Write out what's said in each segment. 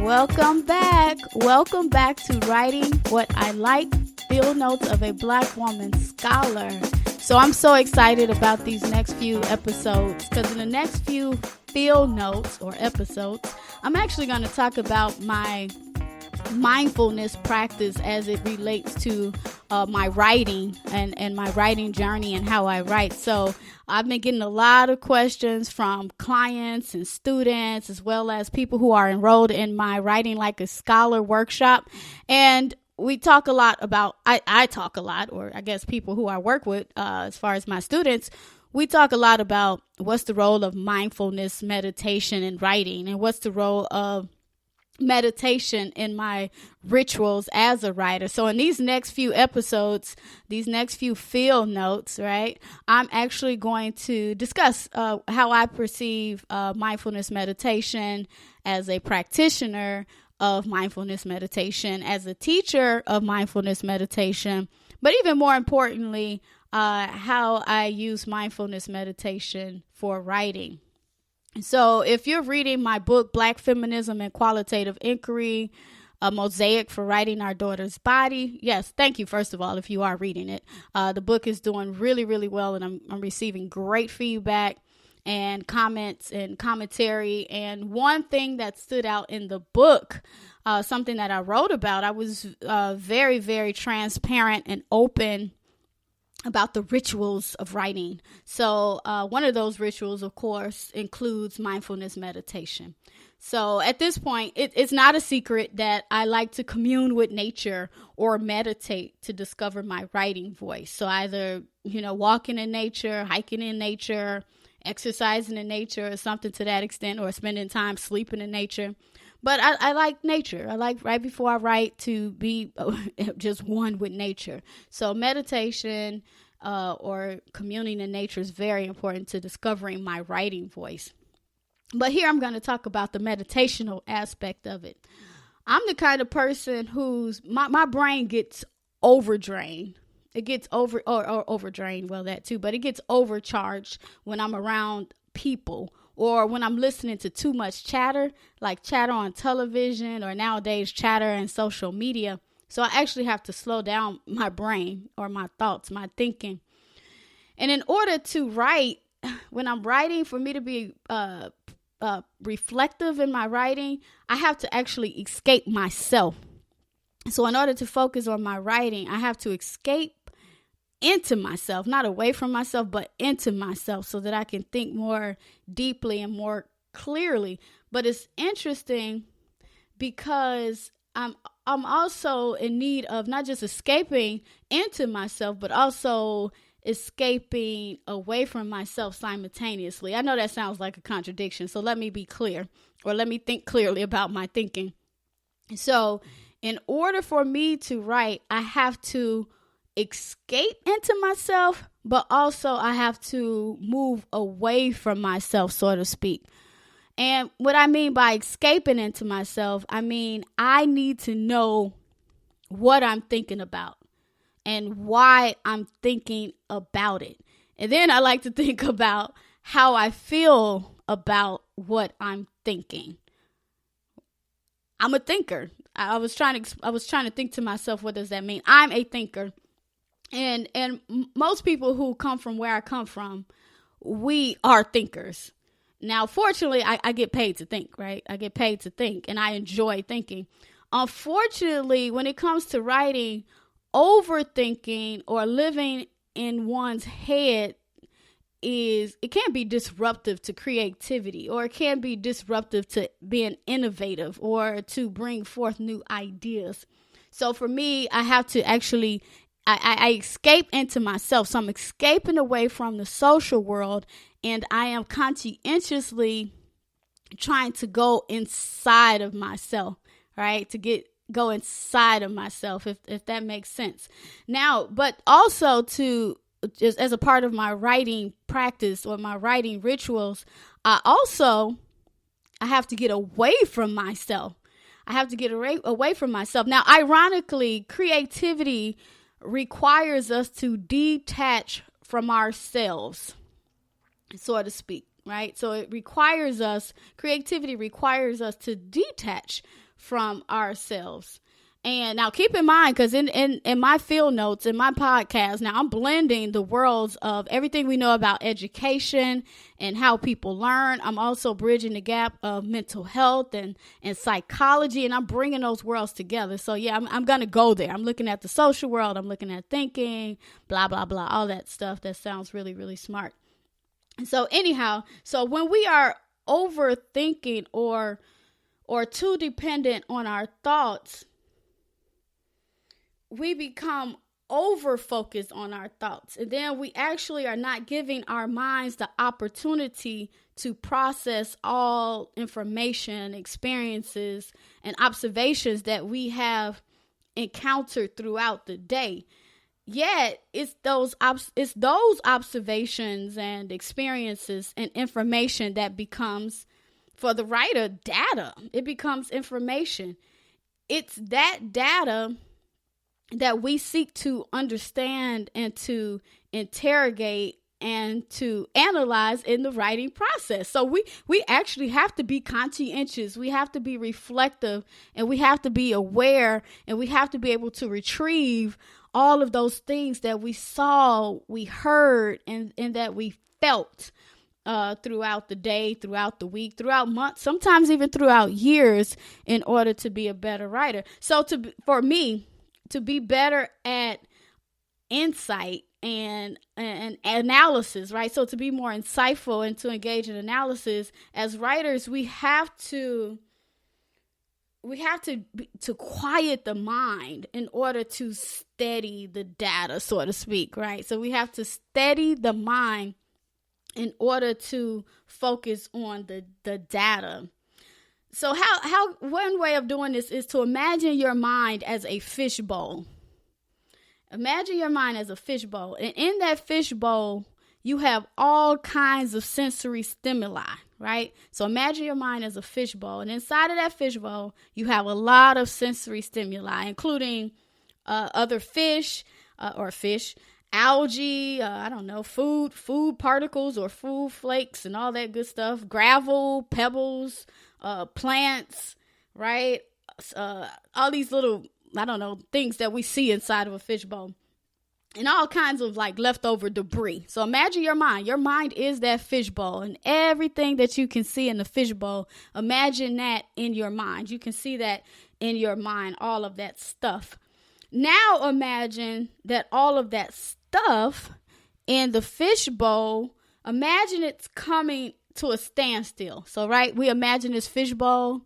Welcome back. Welcome back to Writing What I Like, Fieldnotes of a Black Woman Scholar. So I'm so excited about these next few episodes because in the next few field notes or episodes, I'm actually going to talk about my mindfulness practice as it relates to my writing and my writing journey and how I write. So I've been getting a lot of questions from clients and students as well as people who are enrolled in my Writing Like a Scholar workshop. And we talk a lot about, I talk a lot, or I guess people who I work with as far as my students, we talk a lot about what's the role of mindfulness, meditation, and writing, and what's the role of meditation in my rituals as a writer. So in these next few episodes, these next few field notes, right, I'm actually going to discuss how I perceive mindfulness meditation as a practitioner of mindfulness meditation, as a teacher of mindfulness meditation, but even more importantly, how I use mindfulness meditation for writing. So if you're reading my book, Black Feminism and Qualitative Inquiry, A Mosaic for Writing Our Daughter's Body, yes, thank you, first of all, if you are reading it. The book is doing really, really well, and I'm receiving great feedback and comments and commentary. And one thing that stood out in the book, something that I wrote about, I was very, very transparent and open about the rituals of writing. So one of those rituals, of course, includes mindfulness meditation. So at this point, it's not a secret that I like to commune with nature or meditate to discover my writing voice. So either, walking in nature, hiking in nature, exercising in nature, or something to that extent, or spending time sleeping in nature. But I like nature. I like right before I write to be just one with nature. So meditation or communing in nature is very important to discovering my writing voice. But here I'm going to talk about the meditational aspect of it. I'm the kind of person whose my brain gets overdrained. It gets overdrained. Well, that too, but it gets overcharged when I'm around people, or when I'm listening to too much chatter, like chatter on television or nowadays chatter and social media. So I actually have to slow down my brain or my thoughts, my thinking. And in order to write, when I'm writing, for me to be reflective in my writing, I have to actually escape myself. So in order to focus on my writing, I have to escape into myself, not away from myself, but into myself, so that I can think more deeply and more clearly. But it's interesting because I'm also in need of not just escaping into myself, but also escaping away from myself simultaneously. I know that sounds like a contradiction, so let me be clear, or let me think clearly about my thinking. So in order for me to write, I have to escape into myself, but also I have to move away from myself, so to speak. And what I mean by escaping into myself, I mean I need to know what I'm thinking about and why I'm thinking about it. And then I like to think about how I feel about what I'm thinking. I'm a thinker. I was trying to think to myself, what does that mean? I'm a thinker. And most people who come from where I come from, we are thinkers. Now, fortunately, I get paid to think, right? I get paid to think, and I enjoy thinking. Unfortunately, when it comes to writing, overthinking or living in one's head it can be disruptive to creativity, or it can be disruptive to being innovative or to bring forth new ideas. So for me, I have to actually I escape into myself. So I'm escaping away from the social world, and I am conscientiously trying to go inside of myself, right? To go inside of myself, if that makes sense. Now, but also to just as a part of my writing practice or my writing rituals, I have to get away from myself. I have to get away from myself. Now, ironically, creativity requires us to detach from ourselves, so to speak, right? So creativity requires us to detach from ourselves. And now keep in mind, because in my field notes, in my podcast, now I'm blending the worlds of everything we know about education and how people learn. I'm also bridging the gap of mental health and psychology, and I'm bringing those worlds together. So yeah, I'm going to go there. I'm looking at the social world. I'm looking at thinking, blah, blah, blah, all that stuff that sounds really, really smart. So anyhow, so when we are overthinking or too dependent on our thoughts, we become over-focused on our thoughts. And then we actually are not giving our minds the opportunity to process all information, experiences, and observations that we have encountered throughout the day. Yet, it's those observations and experiences and information that becomes, for the writer, data. It becomes information. It's that data that we seek to understand and to interrogate and to analyze in the writing process. So we actually have to be conscientious. We have to be reflective, and we have to be aware, and we have to be able to retrieve all of those things that we saw, we heard, and that we felt throughout the day, throughout the week, throughout months, sometimes even throughout years, in order to be a better writer. So for me, to be better at insight and analysis, right? So to be more insightful and to engage in analysis as writers, we have to quiet the mind in order to steady the data, so to speak, right? So we have to steady the mind in order to focus on the data. So how one way of doing this is to imagine your mind as a fishbowl. Imagine your mind as a fishbowl. And in that fishbowl, you have all kinds of sensory stimuli, right? So imagine your mind as a fishbowl. And inside of that fishbowl, you have a lot of sensory stimuli, including other fish, algae, food particles or food flakes and all that good stuff, gravel, pebbles, plants, right? All these little, things that we see inside of a fishbowl, and all kinds of like leftover debris. So imagine your mind. Your mind is that fishbowl, and everything that you can see in the fishbowl, imagine that in your mind. You can see that in your mind, all of that stuff. Now imagine that all of that stuff in the fishbowl, imagine it's coming to a standstill. So, right, we imagine this fishbowl,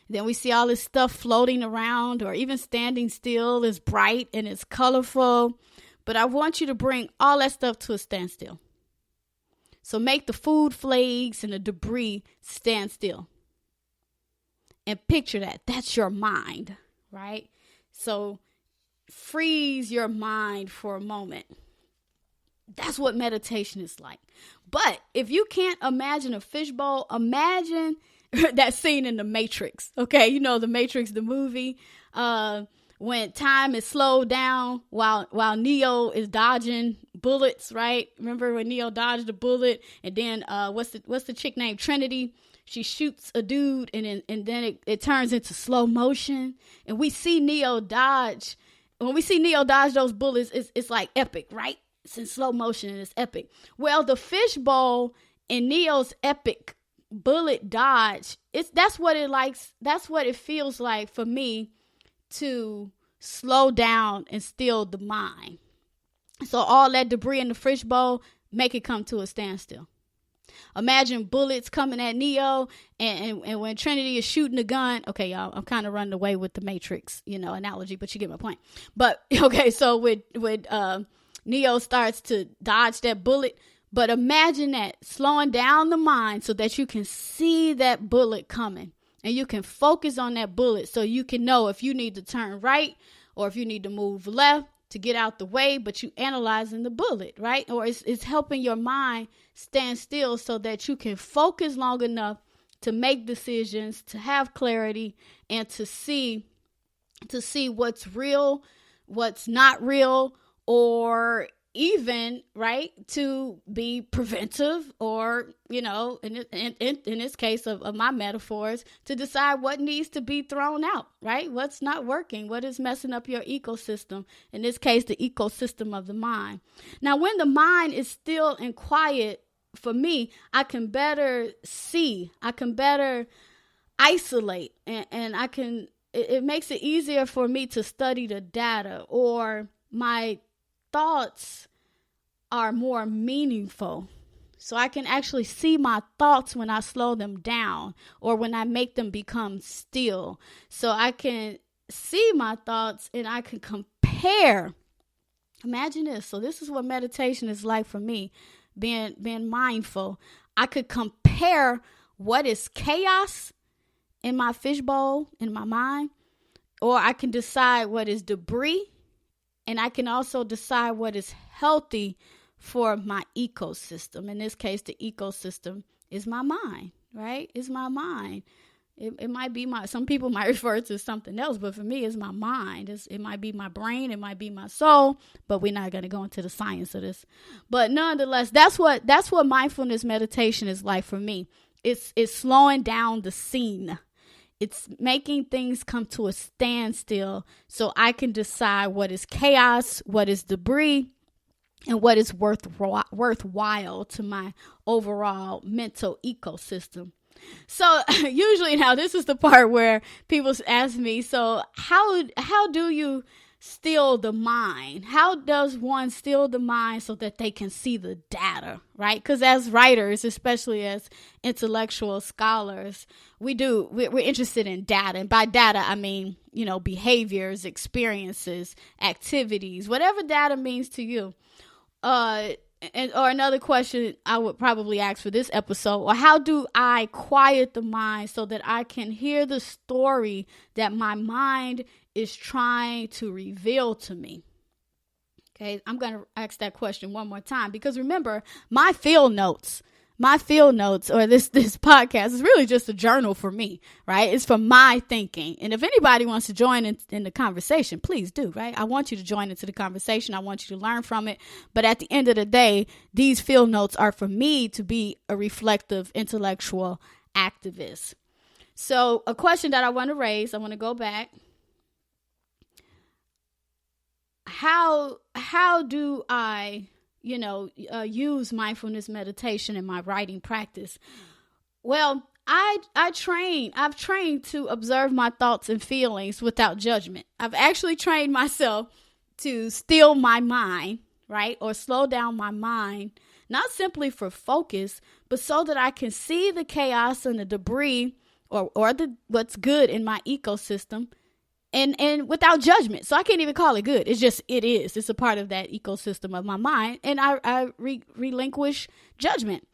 then we see all this stuff floating around or even standing still. It's bright and it's colorful, but I want you to bring all that stuff to a standstill. So make the food flakes and the debris stand still. And picture that. That's your mind, right? So freeze your mind for a moment. That's what meditation is like. But if you can't imagine a fishbowl, imagine that scene in The Matrix. Okay, you know The Matrix, the movie, when time is slowed down while Neo is dodging bullets, right? Remember when Neo dodged the bullet, and then what's the chick named Trinity? She shoots a dude, and then it turns into slow motion, and we see Neo dodge. When we see Neo dodge those bullets, it's like epic, right? It's in slow motion and it's epic. Well, the fishbowl in Neo's epic bullet dodge, that's what it feels like for me to slow down and still the mind. So all that debris in the fishbowl, make it come to a standstill. Imagine bullets coming at Neo, and when Trinity is shooting the gun. Okay, y'all, I'm kind of running away with the Matrix, analogy, but you get my point. But okay, so with Neo starts to dodge that bullet, but imagine that slowing down the mind so that you can see that bullet coming, and you can focus on that bullet so you can know if you need to turn right or if you need to move left to get out the way, but you analyzing the bullet, right? Or it's helping your mind stand still so that you can focus long enough to make decisions, to have clarity, and to see what's real, what's not real, or even, right, to be preventive, or, in this case of my metaphors, to decide what needs to be thrown out, right? What's not working, what is messing up your ecosystem, in this case, the ecosystem of the mind. Now, when the mind is still and quiet, for me, I can better see, I can better isolate, and it makes it easier for me to study the data, or my thoughts are more meaningful. So I can actually see my thoughts when I slow them down, or when I make them become still. So I can see my thoughts and I can compare. Imagine this. So this is what meditation is like for me, being mindful. I could compare what is chaos in my fishbowl, in my mind, or I can decide what is debris. And I can also decide what is healthy for my ecosystem. In this case, the ecosystem is my mind, right? It's my mind. It might be some people might refer it to something else, but for me, it's my mind. It might be my brain. It might be my soul, but we're not going to go into the science of this. But nonetheless, that's what mindfulness meditation is like for me. It's slowing down the scene. It's making things come to a standstill so I can decide what is chaos, what is debris, and what is worthwhile to my overall mental ecosystem. So usually now, this is the part where people ask me, so how do you still the mind? How does one still the mind so that they can see the data, right? Because as writers, especially as intellectual scholars, we're interested in data. And by data, I mean, behaviors, experiences, activities, whatever data means to you. Or another question I would probably ask for this episode, or how do I quiet the mind so that I can hear the story that my mind is trying to reveal to me? Okay, I'm going to ask that question one more time, because remember, my Fieldnote, or this podcast is really just a journal for me, right? It's for my thinking. And if anybody wants to join in the conversation, please do, right? I want you to join into the conversation. I want you to learn from it. But at the end of the day, these Fieldnotes are for me to be a reflective intellectual activist. So a question that I want to raise, I want to go back. How do I use mindfulness meditation in my writing practice? Well, I've trained to observe my thoughts and feelings without judgment. I've actually trained myself to still my mind, right? Or slow down my mind, not simply for focus, but so that I can see the chaos and the debris, or what's good in my ecosystem, and without judgment. So I can't even call it good. It's just, it is. It's a part of that ecosystem of my mind. And I relinquish judgment.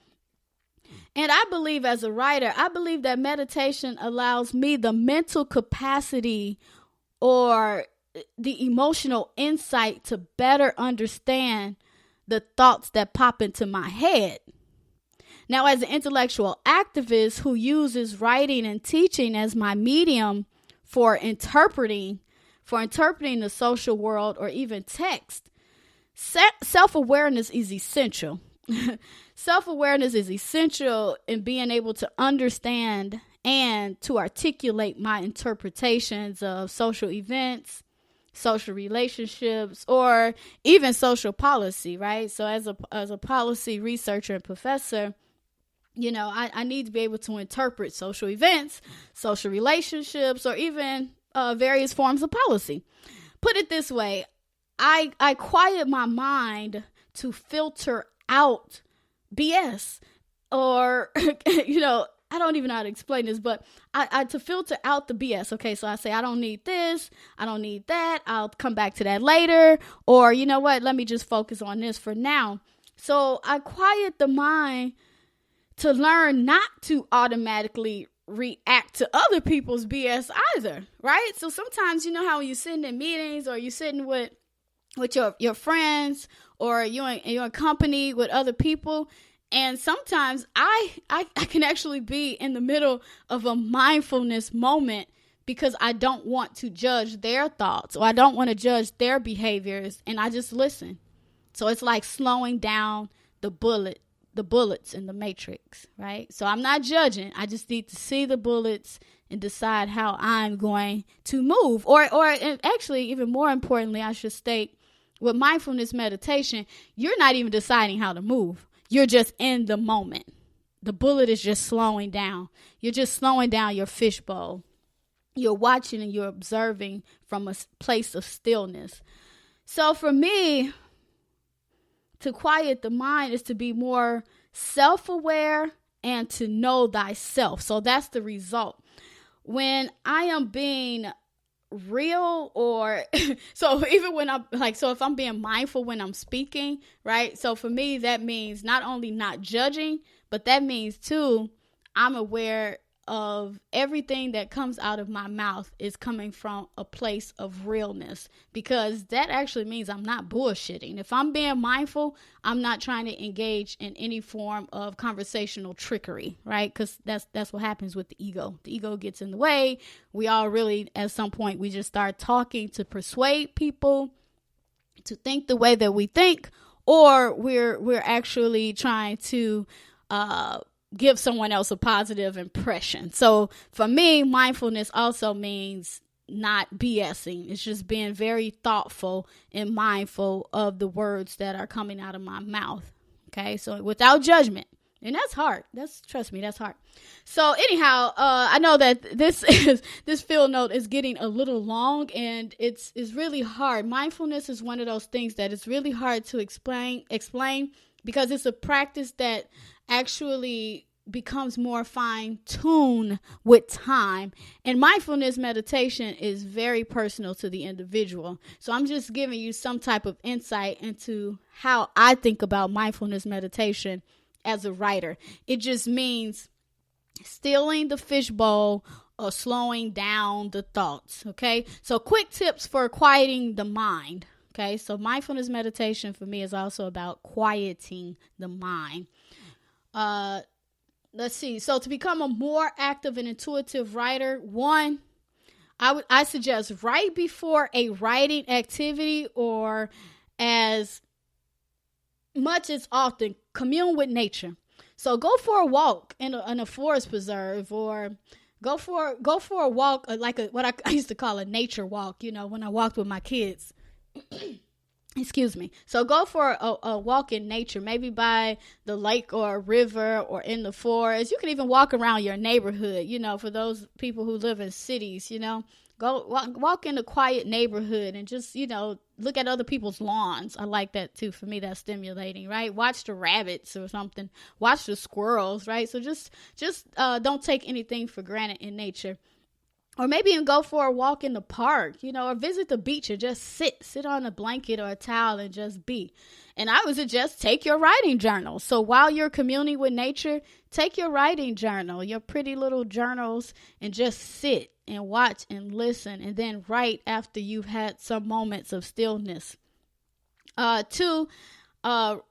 And I believe, as a writer, that meditation allows me the mental capacity or the emotional insight to better understand the thoughts that pop into my head. Now, as an intellectual activist who uses writing and teaching as my medium for interpreting the social world or even text, self-awareness is essential. Self-awareness is essential in being able to understand and to articulate my interpretations of social events, social relationships, or even social policy, right? So as a policy researcher and professor, I need to be able to interpret social events, social relationships, or even various forms of policy. Put it this way, I quiet my mind to filter out BS, or, I don't even know how to explain this, but I to filter out the BS. Okay, so I say, I don't need this, I don't need that, I'll come back to that later, or you know what, let me just focus on this for now. So I quiet the mind to learn not to automatically react to other people's BS either, right? So sometimes, how when you're sitting in meetings, or you're sitting with your friends, or you're in company with other people, and sometimes I can actually be in the middle of a mindfulness moment because I don't want to judge their thoughts, or I don't want to judge their behaviors, and I just listen. So it's like slowing down the bullets in the matrix, right? So I'm not judging. I just need to see the bullets and decide how I'm going to move. Or actually, even more importantly, I should state, with mindfulness meditation, you're not even deciding how to move. You're just in the moment. The bullet is just slowing down. You're just slowing down your fishbowl. You're watching and you're observing from a place of stillness. So for me, to quiet the mind is to be more self-aware and to know thyself. So that's the result. When I am being real, or so even when I'm like, so if I'm being mindful when I'm speaking, right? So for me, that means not only not judging, but that means too, I'm aware of everything that comes out of my mouth is coming from a place of realness, because that actually means I'm not bullshitting. If I'm being mindful, I'm not trying to engage in any form of conversational trickery, right? Because that's what happens with the ego. The ego gets in the way. We all really, at some point, we just start talking to persuade people to think the way that we think, or we're actually trying to give someone else a positive impression. So for me, mindfulness also means not BSing. It's just being very thoughtful and mindful of the words that are coming out of my mouth. Okay, so without judgment. And that's hard. Trust me, that's hard. So anyhow, I know that this Fieldnote is getting a little long, and it's really hard. Mindfulness is one of those things that is really hard to explain because it's a practice that actually becomes more fine-tuned with time. And mindfulness meditation is very personal to the individual. So I'm just giving you some type of insight into how I think about mindfulness meditation as a writer. It just means stilling the fishbowl or slowing down the thoughts. Okay, so quick tips for quieting the mind. Okay, so mindfulness meditation for me is also about quieting the mind. Let's see. So to become a more active and intuitive writer, one, I suggest right before a writing activity, or as much as often, commune with nature. So go for a walk in a forest preserve, or go for a walk like what I used to call a nature walk. You know, when I walked with my kids. Excuse me. So go for a walk in nature, maybe by the lake or a river or in the forest. You can even walk around your neighborhood, you know, for those people who live in cities, you know. Go walk in a quiet neighborhood and just, you know, look at other people's lawns. I like that too. For me, that's stimulating, right? Watch the rabbits or something. Watch the squirrels, right? So just don't take anything for granted in nature. Or maybe even go for a walk in the park, you know, or visit the beach and just sit on a blanket or a towel and just be. And I would suggest take your writing journal. So while you're communing with nature, take your writing journal, your pretty little journals, and just sit and watch and listen, and then write after you've had some moments of stillness. Two, so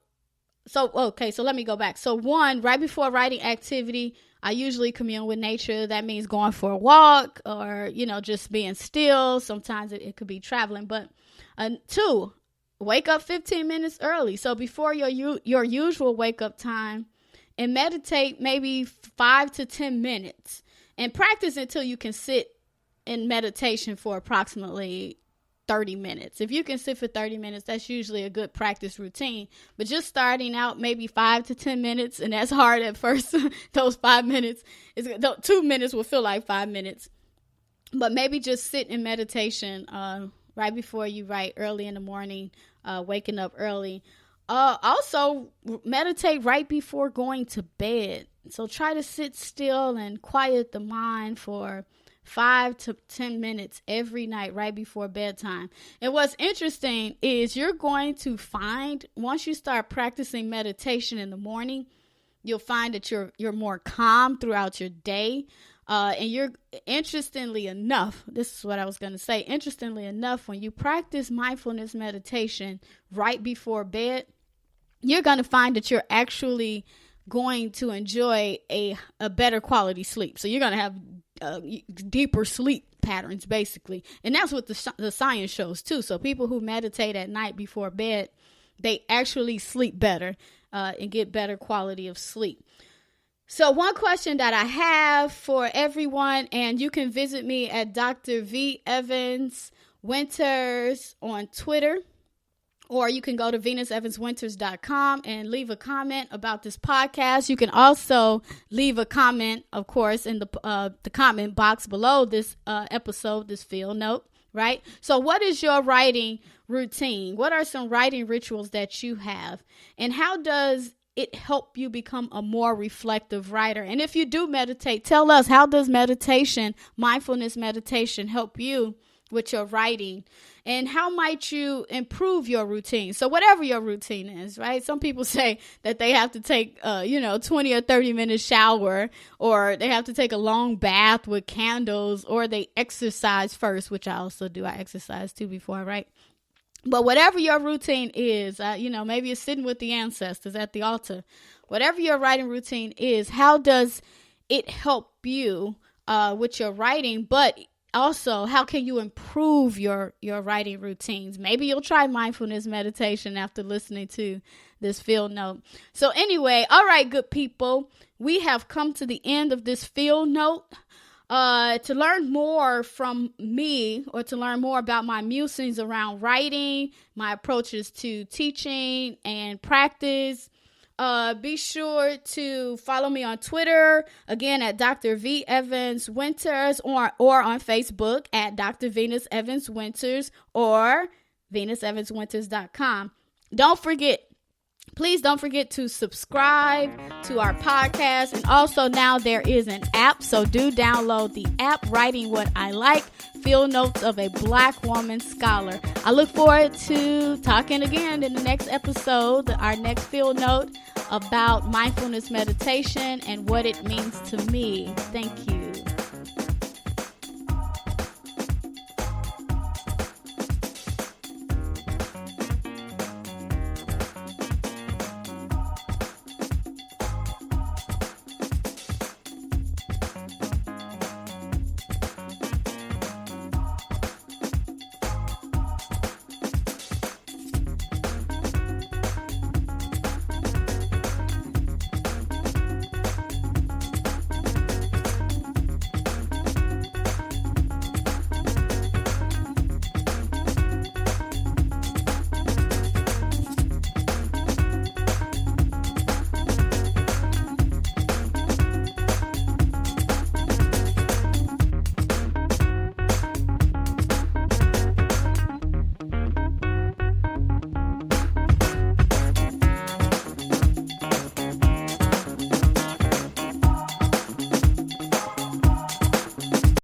let me go back. So one, right before writing activity, I usually commune with nature. That means going for a walk, or, you know, just being still. Sometimes it could be traveling. But two, wake up 15 minutes early. So before your usual wake up time, and meditate maybe 5 to 10 minutes, and practice until you can sit in meditation for approximately 30 minutes. If you can sit for 30 minutes, that's usually a good practice routine. But just starting out, maybe 5 to 10 minutes, and that's hard at first. Those 5 minutes, 2 minutes will feel like 5 minutes. But maybe just sit in meditation right before you write, early in the morning, waking up early. Also, meditate right before going to bed. So try to sit still and quiet the mind for 5 to 10 minutes every night right before bedtime. And what's interesting is you're going to find, once you start practicing meditation in the morning, you'll find that you're more calm throughout your day. And you're, interestingly enough, this is what I was going to say, interestingly enough, when you practice mindfulness meditation right before bed, you're going to find that you're actually going to enjoy a better quality sleep. So you're going to have deeper sleep patterns, basically. And that's what the science shows too. So people who meditate at night before bed, they actually sleep better and get better quality of sleep. So one question that I have for everyone, and you can visit me at Dr. V. Evans Winters on Twitter, or you can go to VenusEvansWinters.com and leave a comment about this podcast. You can also leave a comment, of course, in the comment box below this episode, this field note, right? So what is your writing routine? What are some writing rituals that you have? And how does it help you become a more reflective writer? And if you do meditate, tell us, how does meditation, mindfulness meditation, help you with your writing? And how might you improve your routine? So whatever your routine is, right? Some people say that they have to take 20 or 30 minute shower, or they have to take a long bath with candles, or they exercise first, which I also do. I exercise too before I write. But whatever your routine is, maybe you're sitting with the ancestors at the altar. Whatever your writing routine is, how does it help you with your writing? But also, how can you improve your writing routines? Maybe you'll try mindfulness meditation after listening to this field note. So anyway, all right, good people, we have come to the end of this field note. To learn more from me, or to learn more about my musings around writing, my approaches to teaching and practice, be sure to follow me on Twitter, again at Dr. V. Evans Winters, or on Facebook at Dr. Venus Evans Winters, or VenusEvansWinters.com. Please don't forget to subscribe to our podcast. And also now there is an app, so do download the app, Writing What I Like, Field Notes of a Black Woman Scholar. I look forward to talking again in the next episode, our next field note about mindfulness meditation and what it means to me. Thank you.